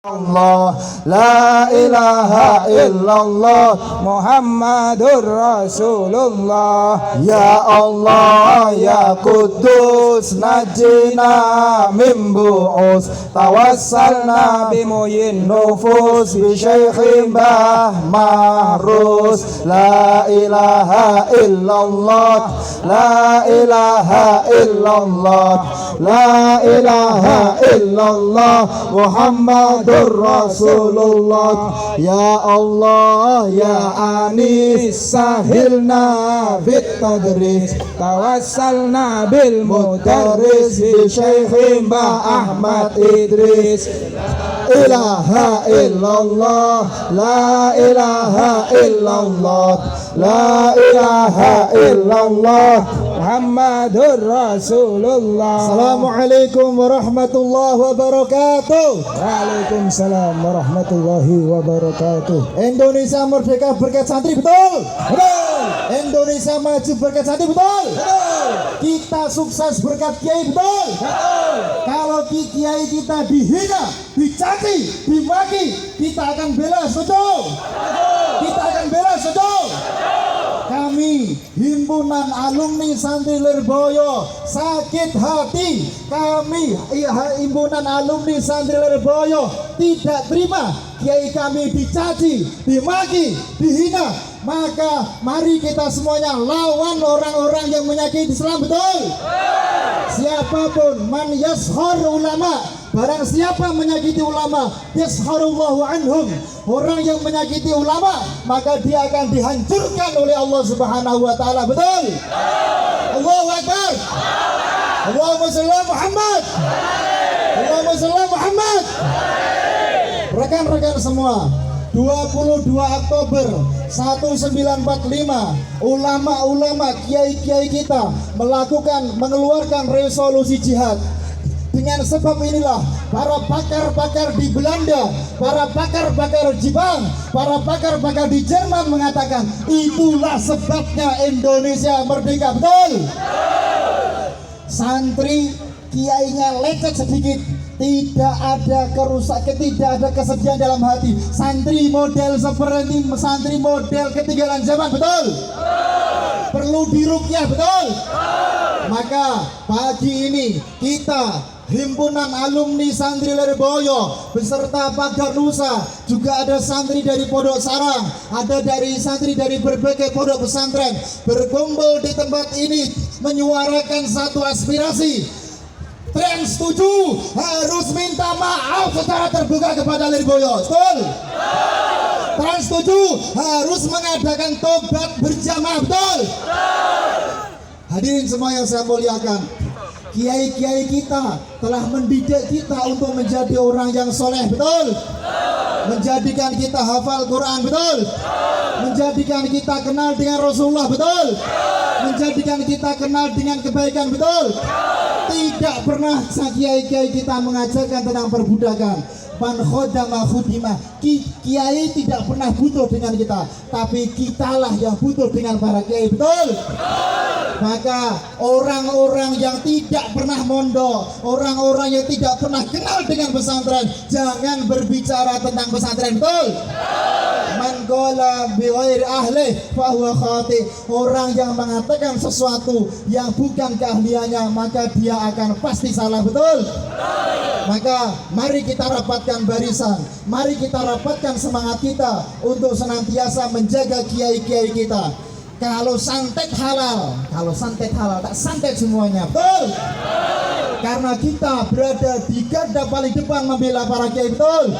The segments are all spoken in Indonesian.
Allah, la ilaha illallah Muhammadur Rasulullah. Ya Allah ya Kudus najina min bu'us, tawassalna bimuyin nufus bi Syekh Mbah Mahrus. La ilaha illallah, la ilaha illallah, la ilaha illallah Muhammad Rasulullah. Ya Allah ya Anis sahilna fit tadris, tawassalna bil mudarris bi Syekh Mbah Ahmad Idris. Ilaha illallah, la ilaha illallah, la ilaha illallah Muhammadur Rasulullah. Assalamualaikum warahmatullahi wabarakatuh. Waalaikumsalam warahmatullahi wabarakatuh. Indonesia merdeka berkat santri, betul? Betul. Indonesia maju berkat santri, betul? Betul. Kita sukses berkat kiai, betul? Betul. Kalau kiai kita dihina, dicaci, dimaki, kita akan bela, setuju? Kita akan bela, setuju? Kami himpunan alumni santri Lirboyo sakit hati. Kami himpunan alumni santri Lirboyo tidak terima kiai kami dicaci, dimaki, dihina. Maka mari kita semuanya lawan orang-orang yang menyakiti Islam, betul? Siapapun man yashar ulama, barang siapa menyakiti ulama, yasharullahu anhum, orang yang menyakiti ulama maka dia akan dihancurkan oleh Allah Subhanahu wa taala, betul? Allahu Akbar. Allahumma shalli ala Muhammad. Allahumma shalli ala Muhammad. Rekan-rekan semua, 22 Oktober 1945 ulama-ulama kiai-kiai kita mengeluarkan resolusi jihad. Dengan sebab inilah para pakar-pakar di Belanda, para pakar-pakar Jepang, para pakar-pakar di Jerman mengatakan itulah sebabnya Indonesia merdeka, betul? Santri kiainya lecet sedikit, tidak ada kerusakan, tidak ada kesedihan dalam hati. Santri model seperti santri model ketinggalan zaman, betul? Perlu diruqyah, betul? Maka pagi ini kita himpunan alumni santri Lirboyo beserta Pagar Nusa, juga ada santri dari Pondok Sarang, ada dari santri dari berbagai pondok pesantren berkumpul di tempat ini menyuarakan satu aspirasi. Trans 7 harus minta maaf secara terbuka kepada Lirboyo, betul? Trans 7 harus mengadakan tobat berjamaah, betul? Hadirin semua yang saya muliakan, kiai-kiai kita telah mendidik kita untuk menjadi orang yang soleh, betul? Menjadikan kita hafal Quran, betul? Menjadikan kita kenal dengan Rasulullah, betul? Menjadikan kita kenal dengan kebaikan, betul? Tidak pernah kiai-kiai kita mengajarkan tentang perbudakan. Man khodama khudimah. Kiai tidak pernah butuh dengan kita, tapi kitalah yang butuh dengan para kiai, betul? Maka orang-orang yang tidak pernah mondok, orang-orang yang tidak pernah kenal dengan pesantren, jangan berbicara tentang pesantren, betul? Man qala bi ghairi ahli fa huwa khati. Orang yang mengatakan sesuatu yang bukan keahliannya maka dia akan pasti salah, betul? Maka mari kita rapatkan barisan, mari kita rapatkan semangat kita untuk senantiasa menjaga kiai-kiai kita. Kalau santet halal, tak santet semuanya, betul? Karena kita berada di garda paling depan membela para kiai, betul?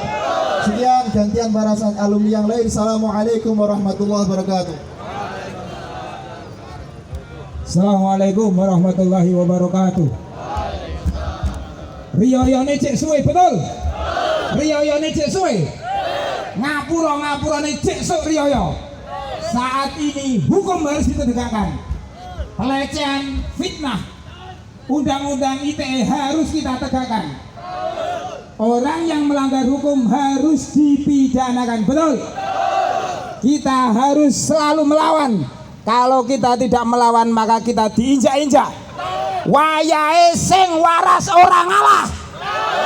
Sekian gantian barisan alumni yang lain. Assalamualaikum warahmatullahi wabarakatuh. Assalamualaikum warahmatullahi wabarakatuh. Riyoyone cek suwe, betul? Riyoyone cek suwe. Ngapura cek suwe riyoyo. Saat ini hukum harus ditegakkan. Pelecehan, fitnah, undang-undang ITE harus kita tegakkan. Orang yang melanggar hukum harus dipidanakan, betul? Kita harus selalu melawan. Kalau kita tidak melawan maka kita diinjak-injak. Wayahe sing waras orang ngalah.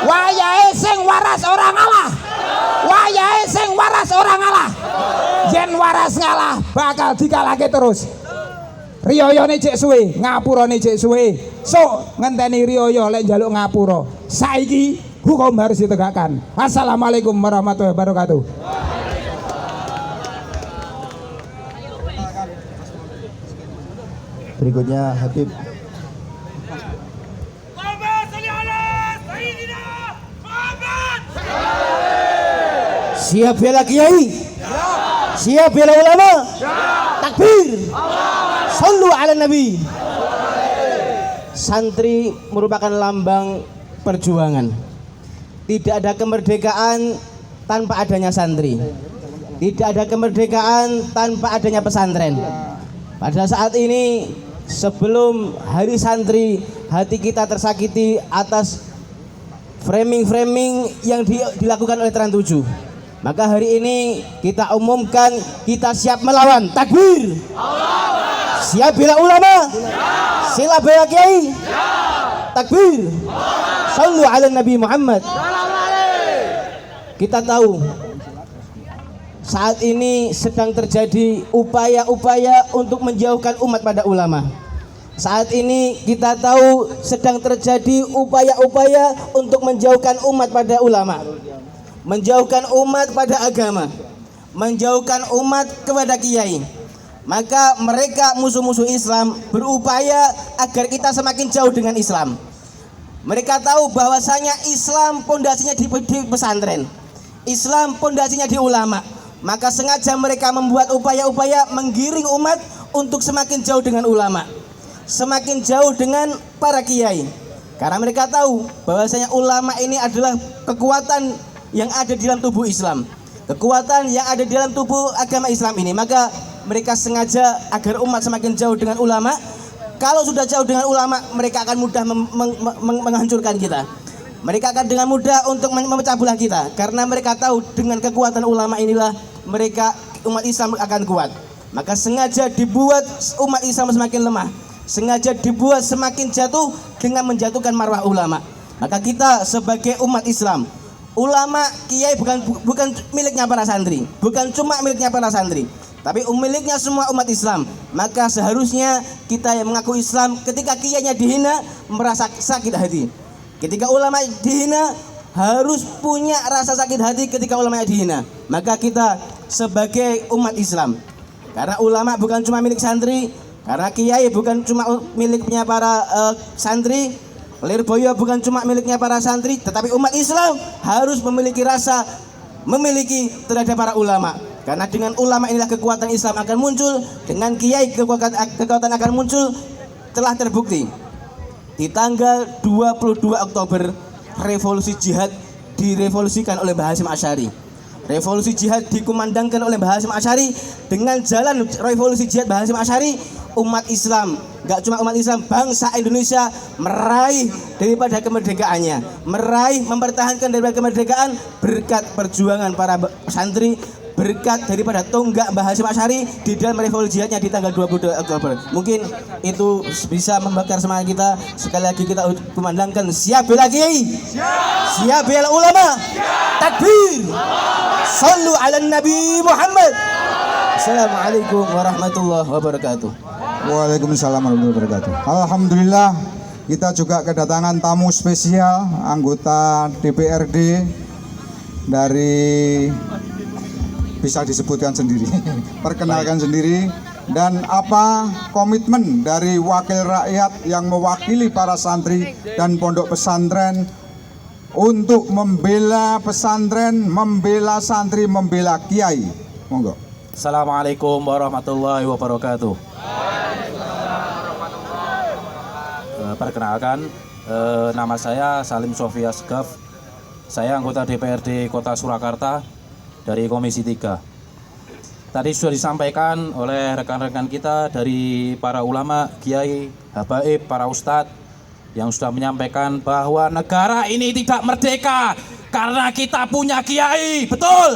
Wayahe sing waras orang ngalah. waras ngalah bakal dikalahke terus. Riyayane cek suwe, ngapurane cek suwe. Sok ngenteni riyaya lek njaluk ngapura. Saiki hukum harus ditegakkan. Assalamualaikum warahmatullahi wabarakatuh. Berikutnya Habib. Siap bela kiai, siap bela ulama, takbir, sallu ala nabi. Santri merupakan lambang perjuangan. Tidak ada kemerdekaan tanpa adanya santri. Tidak ada kemerdekaan tanpa adanya pesantren. Pada saat ini, sebelum hari santri, hati kita tersakiti atas framing-framing yang dilakukan oleh Trans 7. Maka hari ini kita umumkan kita siap melawan. Takbir. Siap bela ulama. Siap bela kiai. Takbir. Sallu ala Nabi Muhammad. Kita tahu saat ini sedang terjadi upaya-upaya untuk menjauhkan umat pada ulama. Saat ini kita tahu sedang terjadi upaya-upaya untuk menjauhkan umat pada ulama, menjauhkan umat pada agama, menjauhkan umat kepada kiai. Maka mereka musuh-musuh Islam berupaya agar kita semakin jauh dengan Islam. Mereka tahu bahwasanya Islam pondasinya di pesantren, Islam pondasinya di ulama. Maka sengaja mereka membuat upaya-upaya menggiring umat untuk semakin jauh dengan ulama, semakin jauh dengan para kiai. Karena mereka tahu bahwasanya ulama ini adalah kekuatan yang ada di dalam tubuh Islam, kekuatan yang ada di dalam tubuh agama Islam ini. Maka mereka sengaja agar umat semakin jauh dengan ulama. Kalau sudah jauh dengan ulama, mereka akan mudah menghancurkan kita. Mereka akan dengan mudah untuk memecah belah kita. Karena mereka tahu dengan kekuatan ulama inilah mereka, umat Islam akan kuat. Maka sengaja dibuat umat Islam semakin lemah, sengaja dibuat semakin jatuh dengan menjatuhkan marwah ulama. Maka kita sebagai umat Islam, ulama kiai bukan miliknya para santri, bukan cuma miliknya para santri, tapi miliknya semua umat Islam. Maka seharusnya kita yang mengaku Islam, ketika kiainya dihina merasa sakit hati. Ketika ulama dihina harus punya rasa sakit hati ketika ulama dihina. Maka kita sebagai umat Islam, karena ulama bukan cuma milik santri, karena kiai bukan cuma miliknya para santri, Lirboyo bukan cuma miliknya para santri, tetapi umat Islam harus memiliki rasa memiliki terhadap para ulama. Karena dengan ulama inilah kekuatan Islam akan muncul, dengan kiai kekuatan akan muncul. Telah terbukti di tanggal 22 Oktober revolusi jihad direvolusikan oleh Mbah Hasyim Asy'ari. Revolusi jihad dikumandangkan oleh Mbah Hasyim Asy'ari. Dengan jalan revolusi jihad Mbah Hasyim Asy'ari, umat Islam, gak cuma umat Islam, bangsa Indonesia meraih daripada kemerdekaannya, meraih mempertahankan daripada kemerdekaan berkat perjuangan para santri, berkat daripada tonggak Mbah Hasyim Asy'ari di dalam revolusi jihadnya di tanggal 22 Oktober. Mungkin itu bisa membakar semangat kita. Sekali lagi kita kumandangkan siap bela kiai, siap bela ulama, takbir, sallu ala Nabi Muhammad. Assalamualaikum warahmatullahi wabarakatuh. Waalaikumsalam warahmatullahi wabarakatuh. Alhamdulillah, kita juga kedatangan tamu spesial anggota DPRD dari, bisa disebutkan sendiri, perkenalkan sendiri, dan apa komitmen dari wakil rakyat yang mewakili para santri dan pondok pesantren untuk membela pesantren, membela santri, membela kiai. Monggo. Assalamualaikum warahmatullahi wabarakatuh. Perkenalkan, nama saya Salim Sofia Segaf. Saya anggota DPRD Kota Surakarta dari Komisi 3. Tadi sudah disampaikan oleh rekan-rekan kita dari para ulama, kiai, habaib, para ustadz yang sudah menyampaikan bahwa negara ini tidak merdeka karena kita punya kiai, betul?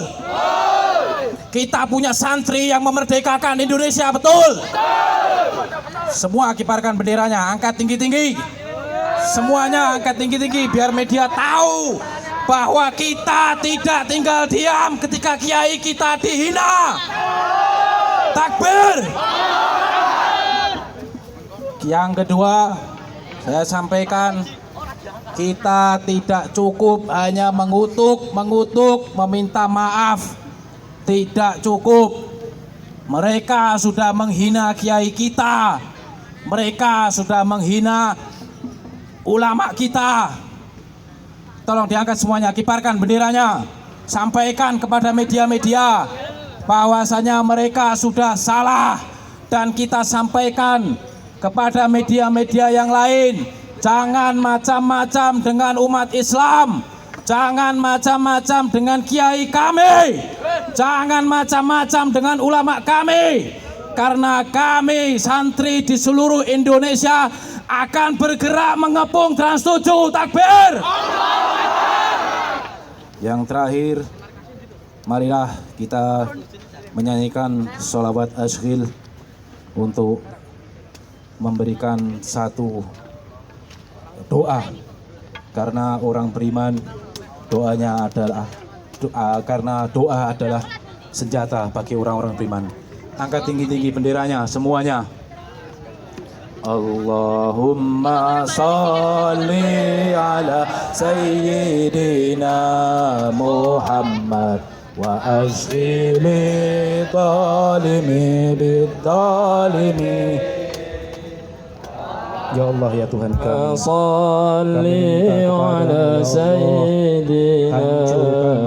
Kita punya santri yang memerdekakan Indonesia, betul? Semua kibarkan benderanya, angkat tinggi-tinggi. Semuanya angkat tinggi-tinggi biar media tahu bahwa kita tidak tinggal diam ketika kiai kita dihina. Takbir. Yang kedua, saya sampaikan, kita tidak cukup hanya mengutuk, meminta maaf. Tidak cukup. Mereka sudah menghina kiai kita. Mereka sudah menghina ulama kita. Tolong diangkat semuanya, kibarkan benderanya. Sampaikan kepada media-media bahwasanya mereka sudah salah. Dan kita sampaikan kepada media-media yang lain, jangan macam-macam dengan umat Islam. Jangan macam-macam dengan kiai kami. Jangan macam-macam dengan ulama kami. Karena kami santri di seluruh Indonesia akan bergerak mengepung Trans 7. Takbir. Yang terakhir, marilah kita menyanyikan sholawat ashghil untuk memberikan satu doa. Karena orang beriman, doanya adalah karena doa adalah senjata bagi orang-orang beriman. Angkat tinggi-tinggi benderanya semuanya. Allahumma salli ala sayyidina Muhammad wa ashghili zalimi bidzalimi. Ya Allah, ya Tuhan kami, salli ala sayyidina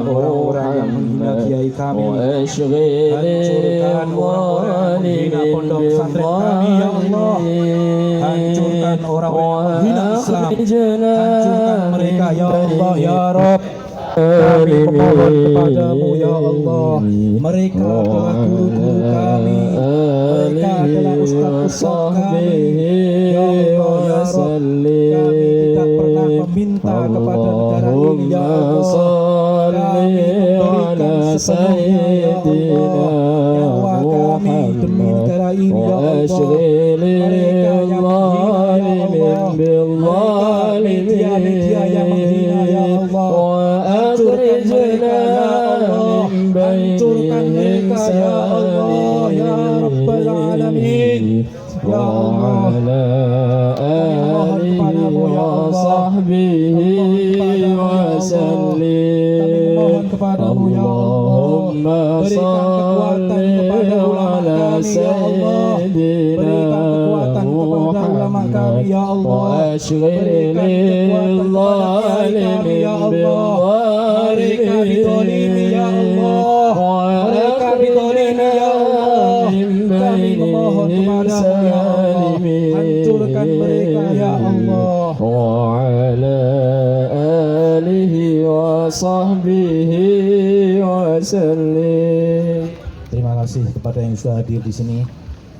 orang-orang yang menghina kiai kami, hancurkan orang-orang yang menghina pondok pesantren kami, ya Allah. Hancurkan orang-orang yang menghina Islam, hancurkan mereka, ya Allah, ya Rabb. Kami memohon kepadamu, ya Allah. Mereka adalah guru-guru kami, mereka adalah ustaz-ustaz kami, ya Allah, ya Rabb. Kami tidak pernah meminta kepada negara ini, ya Allah. Kami memberikan sepenuhnya, ya Allah, nyawa kami demi negara ini, ya Allah. Mereka yang menghina, ya Allah. Media-media yang menghina, ya Allah. Hancurkan mereka, ya Allah. Hancurkan mereka, ya Allah, ya Rabbal Alamin. Ya Allah, kami mohon kepadamu, ya Allah. Berikan kekuatan kepada ulama kami, ya Allah. Berikan kekuatan kepada ulama kami, ya Allah. Berikan kekuatan kepada kami, ya Allah. Mereka dizalimi, ya Allah. Mereka dizalimi, ya Allah. Kami memohon kepadamu, ya Allah. Hancurkan mereka, ya Allah. Wa ala alihi wa sahbihi wa sallim. Terima kasih kepada yang sudah hadir di sini.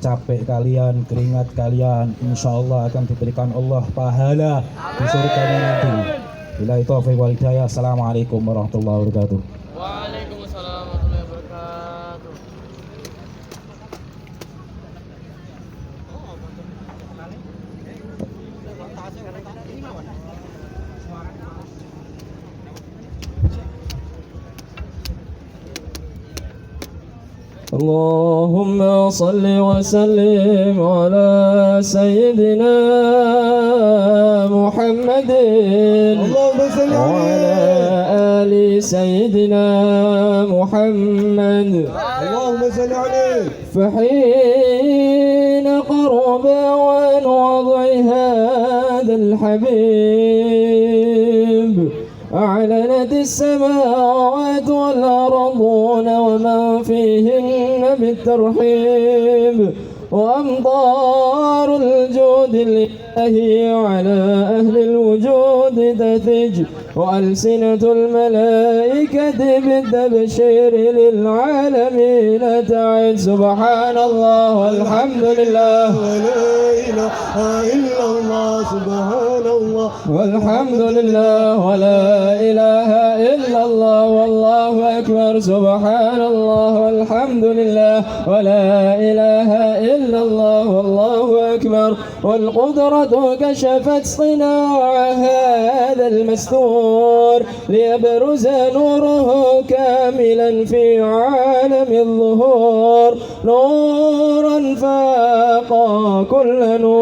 Capek kalian, keringat kalian, insya Allah akan diberikan Allah pahala di surganya nanti. Billahi taufiq wal hidayah. Assalamualaikum warahmatullahi wabarakatuh. Waalaikumsalam warahmatullahi wabarakatuh. اللهم صل وسلم على سيدنا محمد وعلى آل سيدنا محمد اللهم صل عليه. فحين قرب عن وضع هذا الحبيب أعلنت السماوات والأرضون ومن فيهن بالترحيب وأمطار الجود الإلهي على أهل الوجود تثج وألسنة الملائكة بالتبشير للعالمين تعد. سبحان الله والحمد لله ولا إله إلا الله. سبحان الله والحمد لله ولا إله إلا الله والله أكبر. سبحان الله والحمد لله ولا إله إلا الله والله أكبر. الأنوار والقدرة كشفت صناع هذا المستور ليبرز نوره كاملا في عالم الظهور نورا فاق كل نور